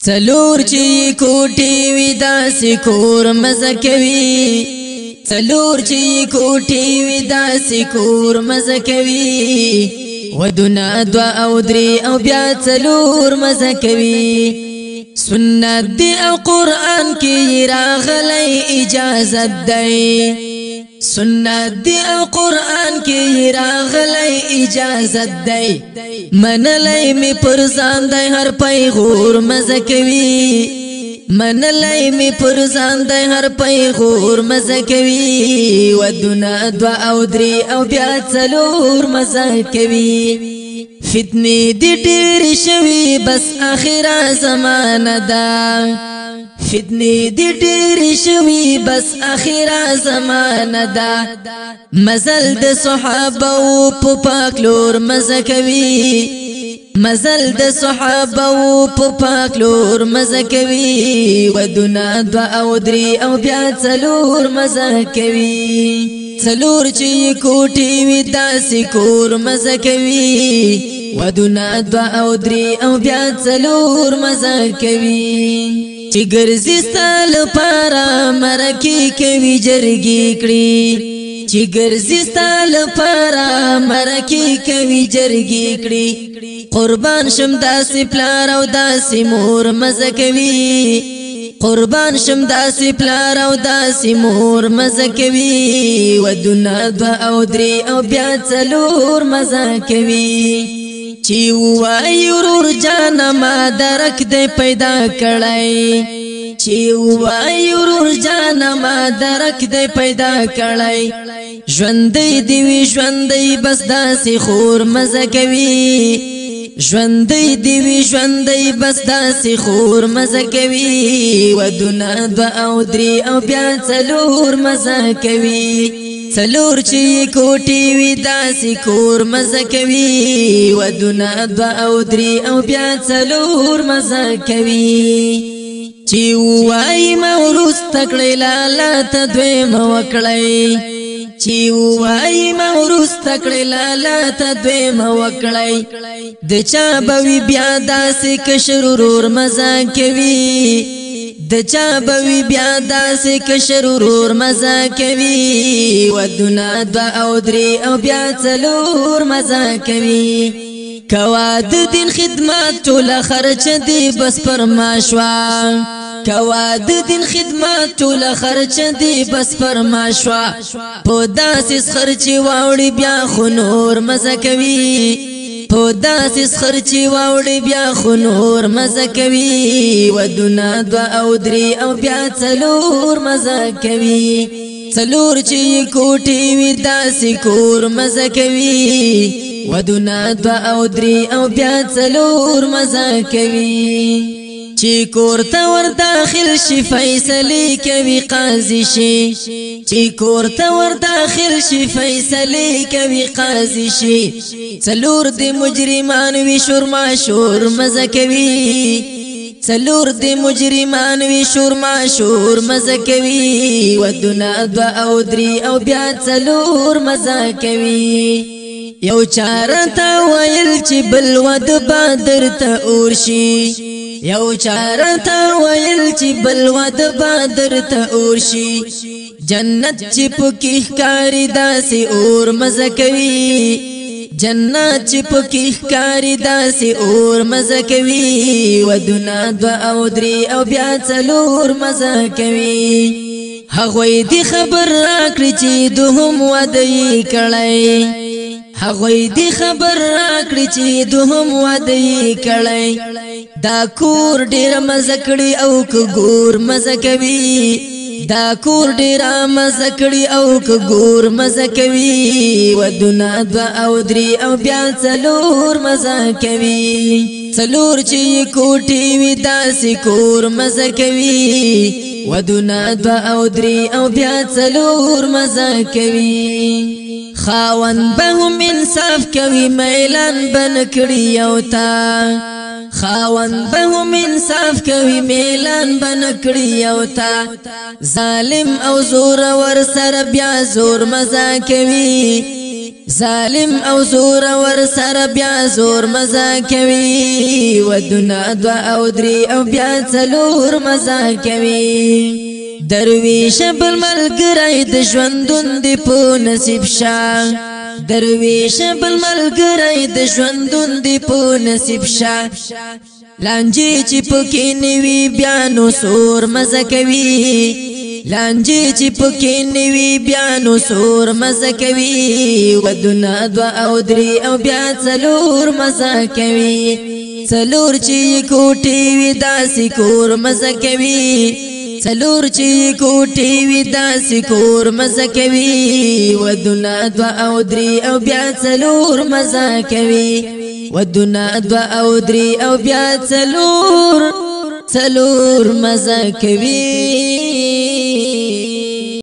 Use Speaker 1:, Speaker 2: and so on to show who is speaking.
Speaker 1: څلور چې کوټي وي داسې کور مزه کوي څلور چې کوټي وي داسې کور مزه کوي ودونه دوه او درې او بیا څلور مزه کوي سنت دی او قرآن کې راغلی اجازت دی سنت دی او قرآن کې راغلی اجازت دی منلی می پر ځان دی هر پیغور مزه کوي منلی می پر ځان دی هر پیغور مزه کوي ودونه دوه او درې او بیا څلور مزه کوي فتنی دی ډېرې شوي بس آخره زمانه ده فتنی دی ډېرې شوي بس آخره زمانه ده مزل د صحابه په پاک لور مزه کوي مزل د صحابه په پاک لور مزه کوي ودونه دوه او درې او بیا څلور مزه کوي څلور چې کوټي وي داسې کور مزه کوي ودونه دوه او درې او بیا څلور مزه کوي چې ګرځي ستا لپاره مرکې کوي جرګې کړي چې ګرځي ستا لپاره مرکې کوي جرګې کړي قربان شم داسې پلار او داسې مور مزه کوي قربان شم داسې پلار او داسې مور مزه کوي ودونه دوه او درې او بیا څلور مزه کوي چې وایي ورور جانه ما درک دی پیدا کړی چې وایي ورور جانه ما درک دی پیدا کړی ژوندی دی وي ژوندی بس داسې خور مزه کوي ژوندی دی وي ژوندی بس داسې خور مزه کوي ودونه دوه او درې او بیا څلور مزه کوي څلور چې کوټي وي داسې کور مزه کوي ودونه دوه او درې او بیا څلور مزه کوي چې وایي ما وروسته کړی لالا ته دویمه وکړی چې وایي ما وروسته کړی لالا ته دویمه وکړی د چا به وي بیا داسې کشر ورور مزه کوي د چا به وي بیا داسې کشر ورور مزه کوي ودونه دوه او درې او بیا څلور مزه کوي کوا د دین خدمت ټوله خرچ دی بس پر ما شوه کوا د دین خدمت ټوله خرچ دی بس پر ما شوه په داسې خرچې واوړي بیا خو نور مزه کوي په داسې خرچې واوړي بیا خو نور مزه کوي ودونه دوه او درې او بیا څلور مزه کوي څلور چې کوټي وي داسې کور مزه کوي ودونه دوه او درې او بیا څلور مزه کوي چې کور ته ور داخل شي فیصلې کوي قاضي شي چې کور ته ور داخل شي فیصلې کوي قاضي شي څلور د مجرمان وي شور ماشور مزه کوي څلور د مجرمان وي شور ماشور مزه کوي ودونه دوه او درې او بیا څلور مزه کوي یو چارته ویل چې بل ود بادر ته اور شي یو چارته ویل چې بل ود بادر ته اور شي جنت چې پکې ښکاري داسې اور مزه کوي جنت چې پکې ښکاري داسې اور مزه کوي ودونه دوه او درې او بیا څلور مزه کوي هغوی دی خبر راکړي چې دوهم واده یې کړی هغوی دی خبر راکړي چې دوهم واده یې کړی دا کور ډېره مزه کړي او که ګور مزه کوي دا کور ډېره مزه کړي او که ګور مزه کوي ودونه دوه او درې او بیا څلور مزه کوي څلور چې کوټي وي داسې کور مزه کوي ودونه دوه او درې او بیا څلور مزه کوي خاوند به هم انصاف کوي میلان بن کړي یو تا خاوند به هم انصاف کوي میلان بن کړي یو تا ظالم او زور ور سره بیا زور مزه کوي ظالم او زور ور سره بیا زور مزه کوي ودونه دوا او درې او بیا څلور مزه کوي درویش بل ملګری د ژوندون دی په نصیب شاه درویش بل ملګری د ژوندون دی په نصیب شاه لانجی چې پکې نیوي بیا نو سور مزه کوي لانجی چې پکې نیوي بیا نو سور مزه کوي ودونه دوا او درې او بیا څلور مزه کوي څلور چې کوټې وي داسې کور مزه کوي څلور چې کوټې وي داسې کور مزه کوي ودونه دوا او درې او بیا څلور مزه کوي ودونه دوا او درې او بیا څلور مزه کوي